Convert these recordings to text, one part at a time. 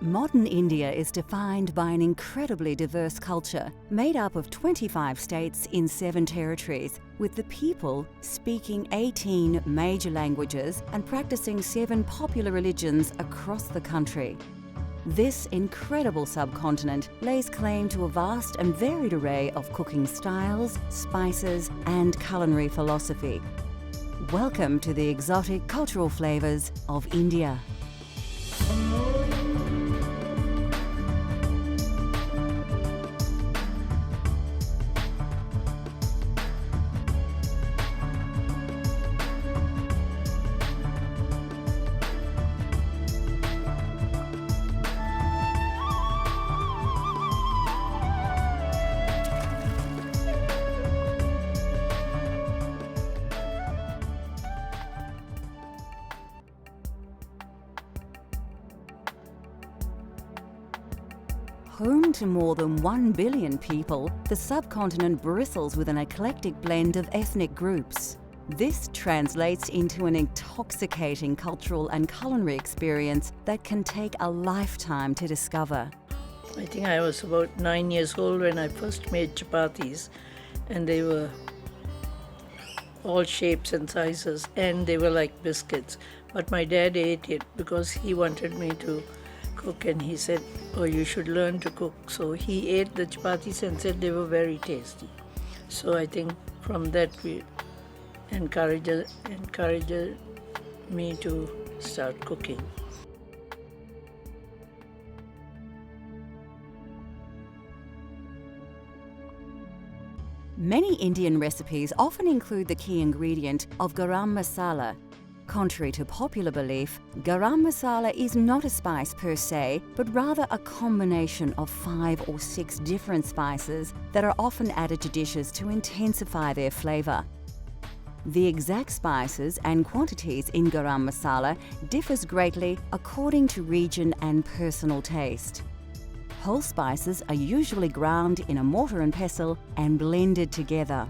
Modern India is defined by an incredibly diverse culture, made up of 25 states in 7 territories, with the people speaking 18 major languages and practicing 7 popular religions across the country. This incredible subcontinent lays claim to a vast and varied array of cooking styles, spices, and culinary philosophy. Welcome to the exotic cultural flavours of India. Home to more than 1 billion people, the subcontinent bristles with an eclectic blend of ethnic groups. This translates into an intoxicating cultural and culinary experience that can take a lifetime to discover. I think I was about 9 years old when I first made chapatis, and they were all shapes and sizes, and they were like biscuits. But my dad ate it because he wanted me to cook, and he said, "Oh, you should learn to cook." So he ate the chapatis and said they were very tasty. So I think from that we encouraged me to start cooking. Many Indian recipes often include the key ingredient of garam masala. Contrary to popular belief, garam masala is not a spice per se, but rather a combination of 5 or 6 different spices that are often added to dishes to intensify their flavour. The exact spices and quantities in garam masala differs greatly according to region and personal taste. Whole spices are usually ground in a mortar and pestle and blended together.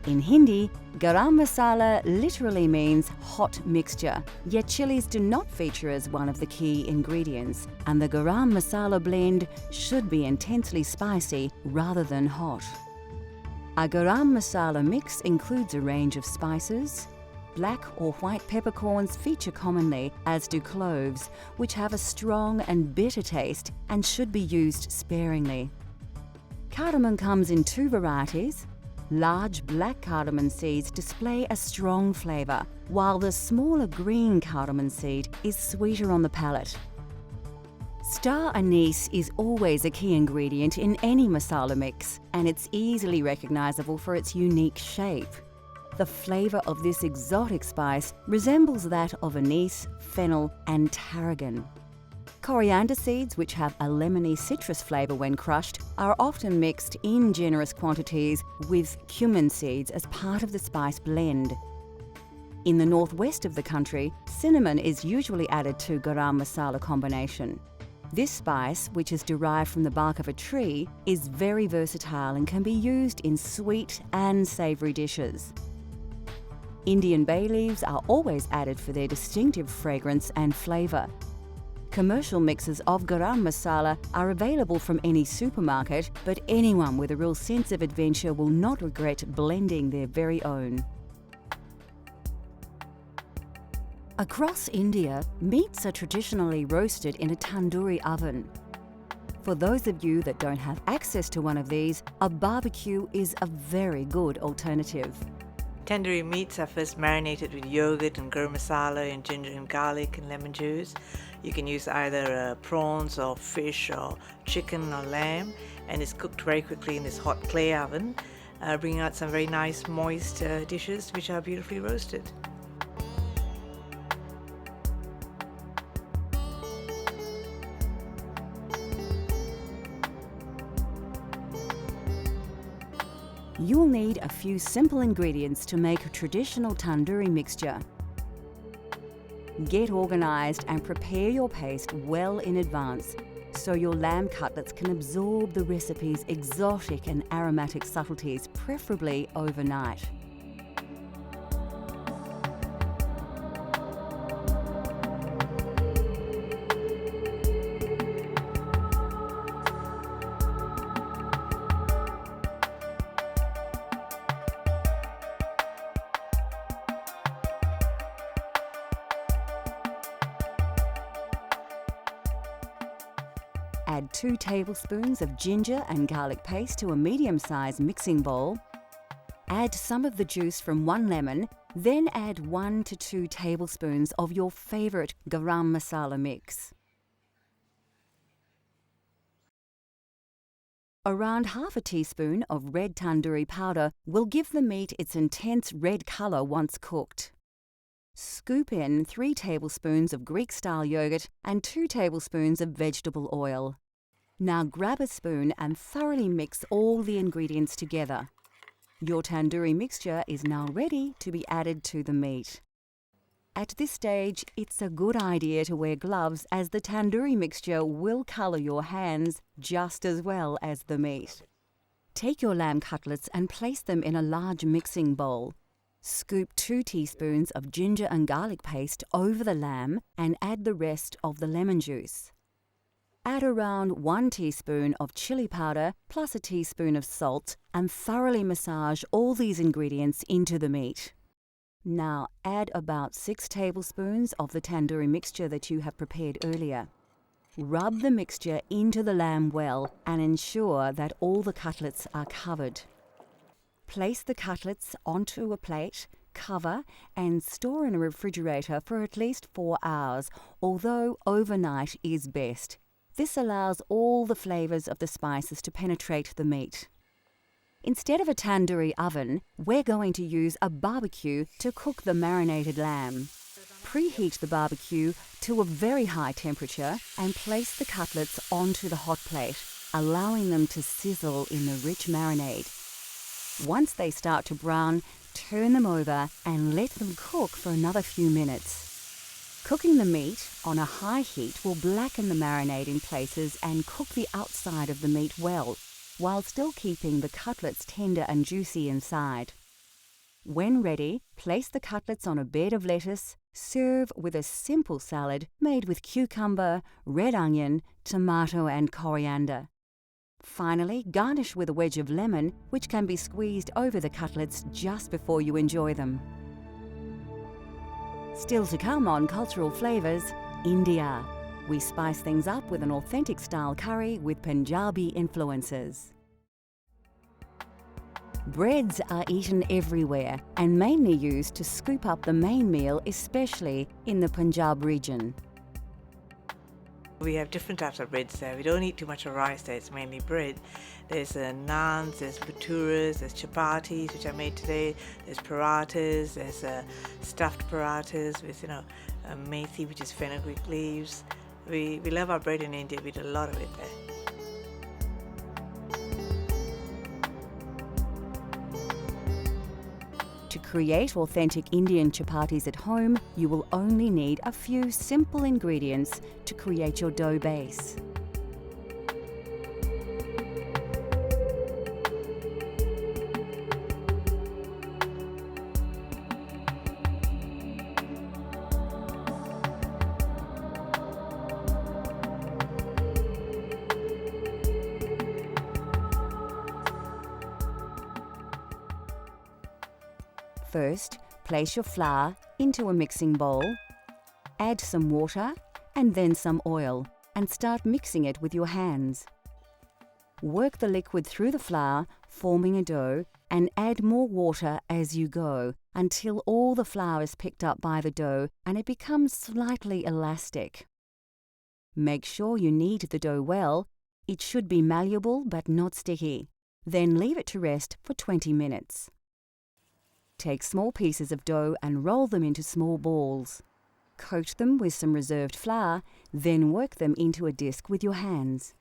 In Hindi, garam masala literally means hot mixture, yet chilies do not feature as one of the key ingredients, and the garam masala blend should be intensely spicy rather than hot. A garam masala mix includes a range of spices. Black or white peppercorns feature commonly, as do cloves, which have a strong and bitter taste and should be used sparingly. Cardamom comes in 2 varieties. Large black cardamom seeds display a strong flavour, while the smaller green cardamom seed is sweeter on the palate. Star anise is always a key ingredient in any masala mix, and it's easily recognisable for its unique shape. The flavour of this exotic spice resembles that of anise, fennel, and tarragon. Coriander seeds, which have a lemony citrus flavour when crushed, are often mixed in generous quantities with cumin seeds as part of the spice blend. In the northwest of the country, cinnamon is usually added to garam masala combination. This spice, which is derived from the bark of a tree, is very versatile and can be used in sweet and savoury dishes. Indian bay leaves are always added for their distinctive fragrance and flavour. Commercial mixes of garam masala are available from any supermarket, but anyone with a real sense of adventure will not regret blending their very own. Across India, meats are traditionally roasted in a tandoori oven. For those of you that don't have access to one of these, a barbecue is a very good alternative. Tandoori meats are first marinated with yogurt and garam masala and ginger and garlic and lemon juice. You can use either prawns or fish or chicken or lamb, and it's cooked very quickly in this hot clay oven, bringing out some very nice moist dishes which are beautifully roasted. You'll need a few simple ingredients to make a traditional tandoori mixture. Get organised and prepare your paste well in advance so your lamb cutlets can absorb the recipe's exotic and aromatic subtleties, preferably overnight. Add 2 tablespoons of ginger and garlic paste to a medium-sized mixing bowl. Add some of the juice from 1 lemon, then add 1 to 2 tablespoons of your favourite garam masala mix. Around half a teaspoon of red tandoori powder will give the meat its intense red colour once cooked. Scoop in 3 tablespoons of Greek-style yogurt and 2 tablespoons of vegetable oil. Now grab a spoon and thoroughly mix all the ingredients together. Your tandoori mixture is now ready to be added to the meat. At this stage, it's a good idea to wear gloves as the tandoori mixture will colour your hands just as well as the meat. Take your lamb cutlets and place them in a large mixing bowl. Scoop 2 teaspoons of ginger and garlic paste over the lamb and add the rest of the lemon juice. Add around 1 teaspoon of chili powder plus a teaspoon of salt and thoroughly massage all these ingredients into the meat. Now add about 6 tablespoons of the tandoori mixture that you have prepared earlier. Rub the mixture into the lamb well and ensure that all the cutlets are covered. Place the cutlets onto a plate, cover and store in a refrigerator for at least 4 hours, although overnight is best. This allows all the flavours of the spices to penetrate the meat. Instead of a tandoori oven, we're going to use a barbecue to cook the marinated lamb. Preheat the barbecue to a very high temperature and place the cutlets onto the hot plate, allowing them to sizzle in the rich marinade. Once they start to brown, turn them over and let them cook for another few minutes. Cooking the meat on a high heat will blacken the marinade in places and cook the outside of the meat well, while still keeping the cutlets tender and juicy inside. When ready, place the cutlets on a bed of lettuce. Serve with a simple salad made with cucumber, red onion, tomato and coriander. Finally, garnish with a wedge of lemon, which can be squeezed over the cutlets just before you enjoy them. Still to come on Cultural Flavours, India. We spice things up with an authentic style curry with Punjabi influences. Breads are eaten everywhere and mainly used to scoop up the main meal, especially in the Punjab region. We have different types of breads there. We don't eat too much of rice there, it's mainly bread. There's naans, there's bhaturas, there's chapatis, which I made today, there's parathas, there's stuffed parathas with, methi, which is fenugreek leaves. We love our bread in India, we eat a lot of it there. To create authentic Indian chapatis at home, you will only need a few simple ingredients to create your dough base. First, place your flour into a mixing bowl, add some water and then some oil, and start mixing it with your hands. Work the liquid through the flour, forming a dough, and add more water as you go until all the flour is picked up by the dough and it becomes slightly elastic. Make sure you knead the dough well. It should be malleable but not sticky. Then leave it to rest for 20 minutes. Take small pieces of dough and roll them into small balls. Coat them with some reserved flour, then work them into a disc with your hands.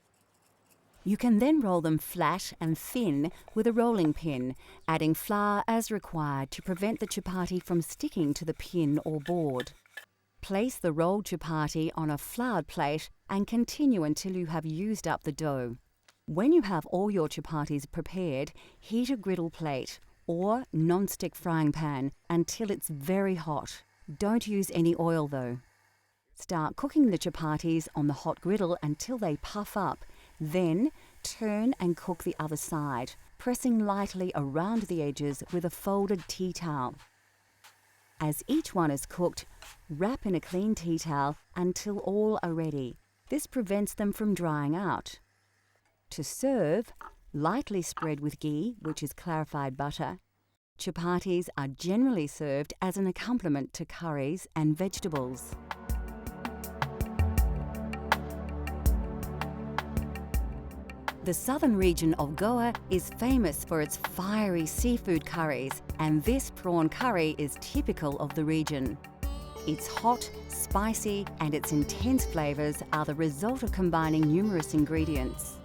You can then roll them flat and thin with a rolling pin, adding flour as required to prevent the chapati from sticking to the pin or board. Place the rolled chapati on a floured plate and continue until you have used up the dough. When you have all your chapatis prepared, heat a griddle plate or non-stick frying pan until it's very hot. Don't use any oil though. Start cooking the chapatis on the hot griddle until they puff up. Then turn and cook the other side, pressing lightly around the edges with a folded tea towel. As each one is cooked, wrap in a clean tea towel until all are ready. This prevents them from drying out. To serve, lightly spread with ghee, which is clarified butter, chapatis are generally served as an accompaniment to curries and vegetables. The southern region of Goa is famous for its fiery seafood curries, and this prawn curry is typical of the region. It's hot, spicy, and its intense flavours are the result of combining numerous ingredients.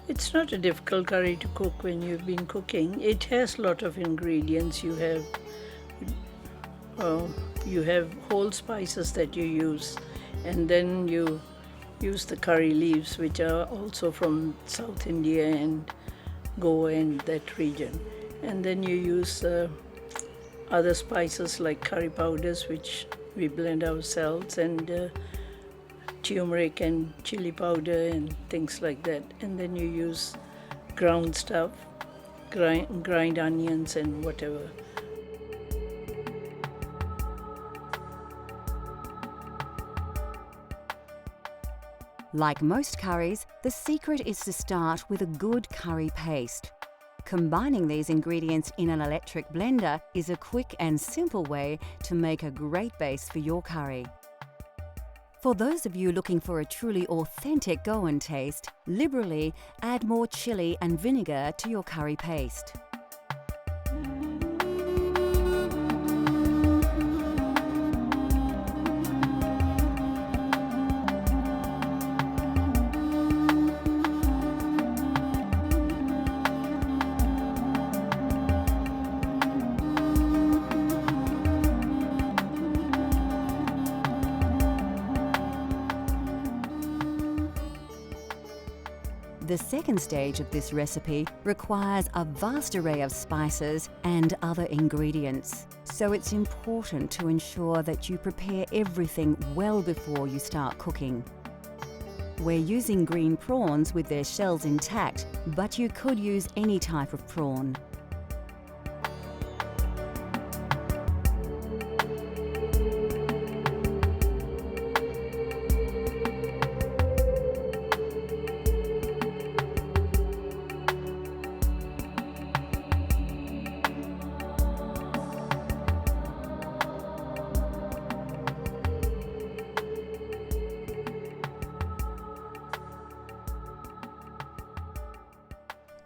It's not a difficult curry to cook when you've been cooking. It has a lot of ingredients. You have whole spices that you use, and then you use the curry leaves, which are also from South India and Goa and that region. And then you use other spices like curry powders, which we blend ourselves, and turmeric and chili powder and things like that. And then you use ground stuff, grind onions and whatever. Like most curries, the secret is to start with a good curry paste. Combining these ingredients in an electric blender is a quick and simple way to make a great base for your curry. For those of you looking for a truly authentic Goan taste, liberally add more chili and vinegar to your curry paste. The second stage of this recipe requires a vast array of spices and other ingredients, so it's important to ensure that you prepare everything well before you start cooking. We're using green prawns with their shells intact, but you could use any type of prawn.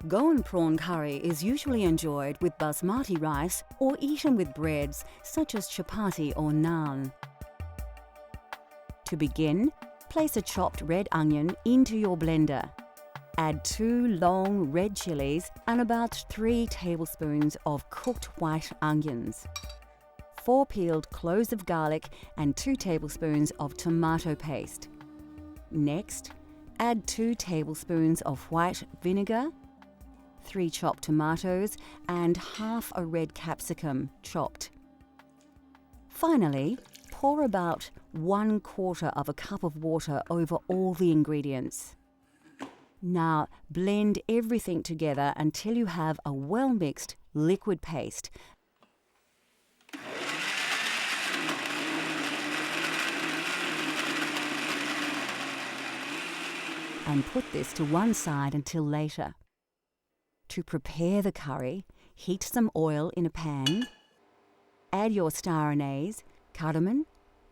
Goan prawn curry is usually enjoyed with basmati rice or eaten with breads such as chapati or naan. To begin, place a chopped red onion into your blender. Add 2 long red chilies and about 3 tablespoons of cooked white onions, 4 peeled cloves of garlic and 2 tablespoons of tomato paste. Next, add 2 tablespoons of white vinegar, 3 chopped tomatoes and half a red capsicum chopped. Finally, pour about 1/4 of a cup of water over all the ingredients. Now blend everything together until you have a well-mixed liquid paste. And put this to one side until later. To prepare the curry, heat some oil in a pan. Add your star anise, cardamom,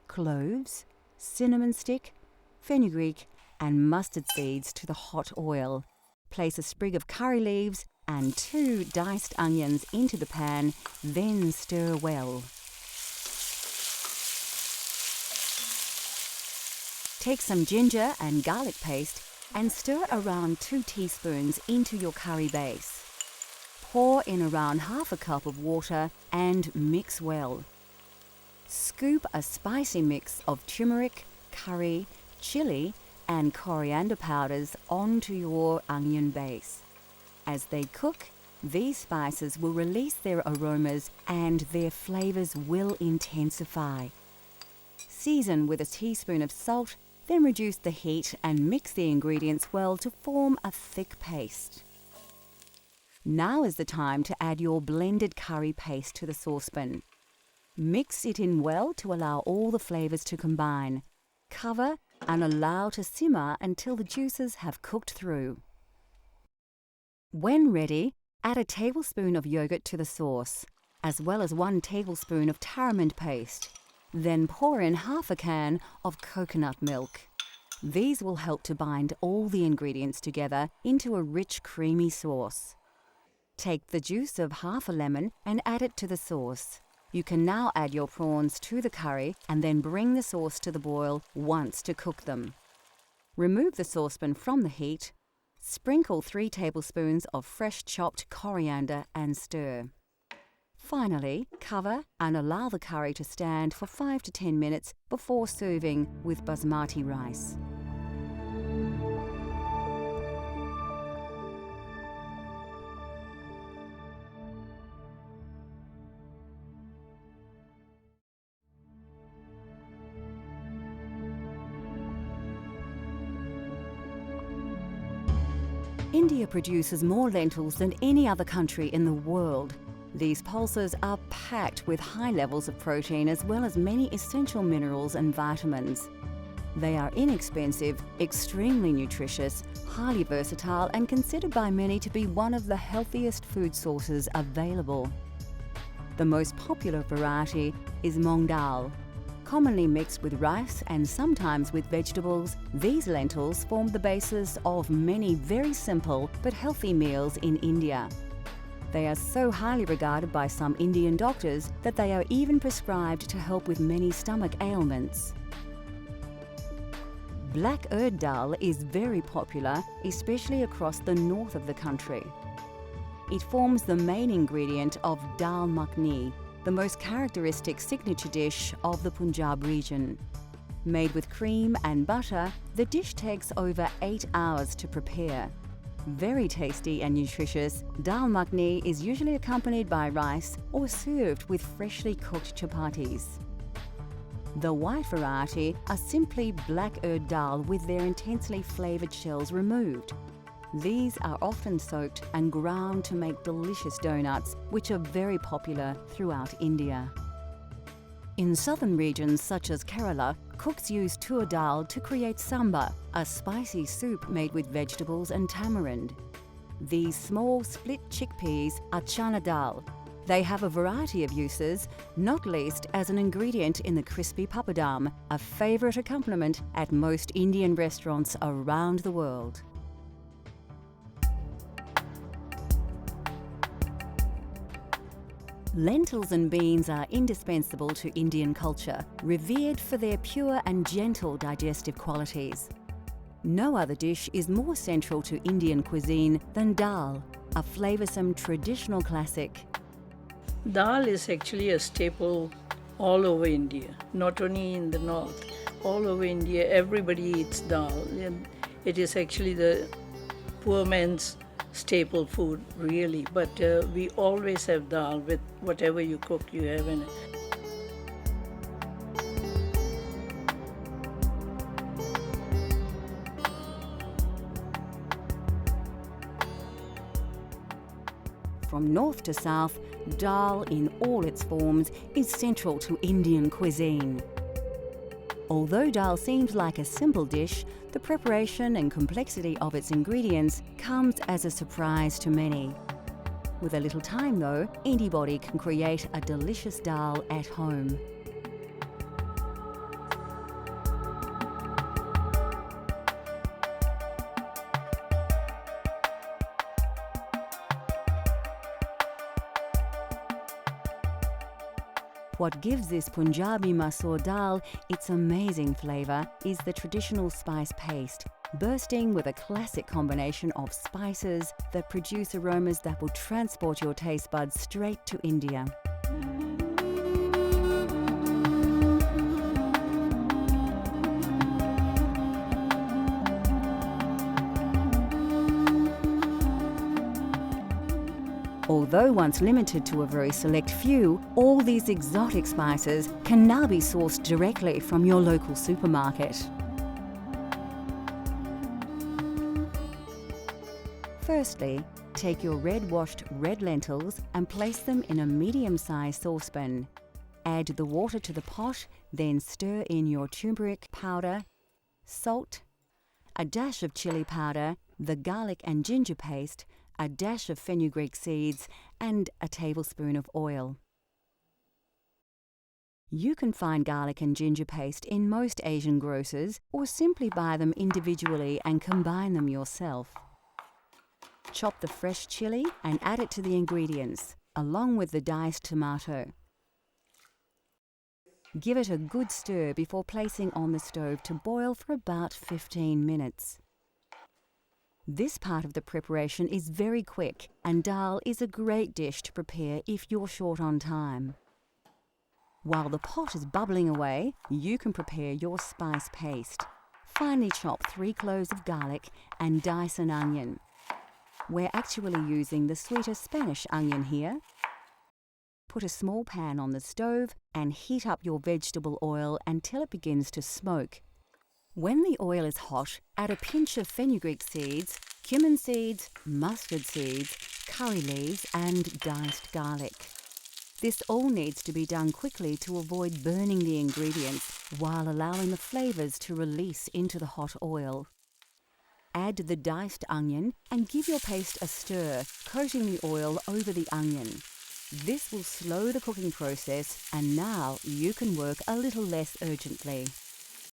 cloves, cinnamon stick, fenugreek and mustard seeds to the hot oil. Place a sprig of curry leaves and 2 diced onions into the pan, then stir well. Take some ginger and garlic paste and stir around 2 teaspoons into your curry base. Pour in around half a cup of water and mix well. Scoop a spicy mix of turmeric, curry, chili and coriander powders onto your onion base. As they cook, these spices will release their aromas and their flavours will intensify. Season with a teaspoon of salt, then reduce the heat and mix the ingredients well to form a thick paste. Now is the time to add your blended curry paste to the saucepan. Mix it in well to allow all the flavours to combine. Cover and allow to simmer until the juices have cooked through. When ready, add a tablespoon of yogurt to the sauce, as well as 1 tablespoon of tamarind paste. Then pour in half a can of coconut milk. These will help to bind all the ingredients together into a rich, creamy sauce. Take the juice of half a lemon and add it to the sauce. You can now add your prawns to the curry and then bring the sauce to the boil once to cook them. Remove the saucepan from the heat. Sprinkle 3 tablespoons of fresh chopped coriander and stir. Finally, cover and allow the curry to stand for 5 to 10 minutes before serving with basmati rice. India produces more lentils than any other country in the world. These pulses are packed with high levels of protein as well as many essential minerals and vitamins. They are inexpensive, extremely nutritious, highly versatile and considered by many to be one of the healthiest food sources available. The most popular variety is Moong Dal. Commonly mixed with rice and sometimes with vegetables, these lentils form the basis of many very simple but healthy meals in India. They are so highly regarded by some Indian doctors that they are even prescribed to help with many stomach ailments. Black urd dal is very popular, especially across the north of the country. It forms the main ingredient of dal makhani, the most characteristic signature dish of the Punjab region. Made with cream and butter, the dish takes over 8 hours to prepare. Very tasty and nutritious, dal makhani is usually accompanied by rice or served with freshly cooked chapatis. The white variety are simply black urd dal with their intensely flavoured shells removed. These are often soaked and ground to make delicious donuts, which are very popular throughout India. In southern regions such as Kerala, cooks use tur dal to create sambar, a spicy soup made with vegetables and tamarind. These small split chickpeas are chana dal. They have a variety of uses, not least as an ingredient in the crispy papadam, a favourite accompaniment at most Indian restaurants around the world. Lentils and beans are indispensable to Indian culture, revered for their pure and gentle digestive qualities. No other dish is more central to Indian cuisine than dal, a flavoursome traditional classic. Dal is actually a staple all over India, not only in the north. All over India, everybody eats dal. And it is actually the poor man's staple food, really. But we always have dal with whatever you cook, you have in it. From north to south, dal in all its forms is central to Indian cuisine. Although dal seems like a simple dish, the preparation and complexity of its ingredients comes as a surprise to many. With a little time though, anybody can create a delicious dal at home. What gives this Punjabi masoor dal its amazing flavour is the traditional spice paste, bursting with a classic combination of spices that produce aromas that will transport your taste buds straight to India. Although once limited to a very select few, all these exotic spices can now be sourced directly from your local supermarket. Firstly, take your washed red lentils and place them in a medium-sized saucepan. Add the water to the pot, then stir in your turmeric powder, salt, a dash of chili powder, the garlic and ginger paste, a dash of fenugreek seeds, and a tablespoon of oil. You can find garlic and ginger paste in most Asian grocers or simply buy them individually and combine them yourself. Chop the fresh chili and add it to the ingredients, along with the diced tomato. Give it a good stir before placing on the stove to boil for about 15 minutes. This part of the preparation is very quick, and dal is a great dish to prepare if you're short on time. While the pot is bubbling away, you can prepare your spice paste. Finely chop 3 cloves of garlic and dice an onion. We're actually using the sweeter Spanish onion here. Put a small pan on the stove and heat up your vegetable oil until it begins to smoke. When the oil is hot, add a pinch of fenugreek seeds, cumin seeds, mustard seeds, curry leaves, and diced garlic. This all needs to be done quickly to avoid burning the ingredients while allowing the flavours to release into the hot oil. Add the diced onion and give your paste a stir, coating the oil over the onion. This will slow the cooking process, and now you can work a little less urgently.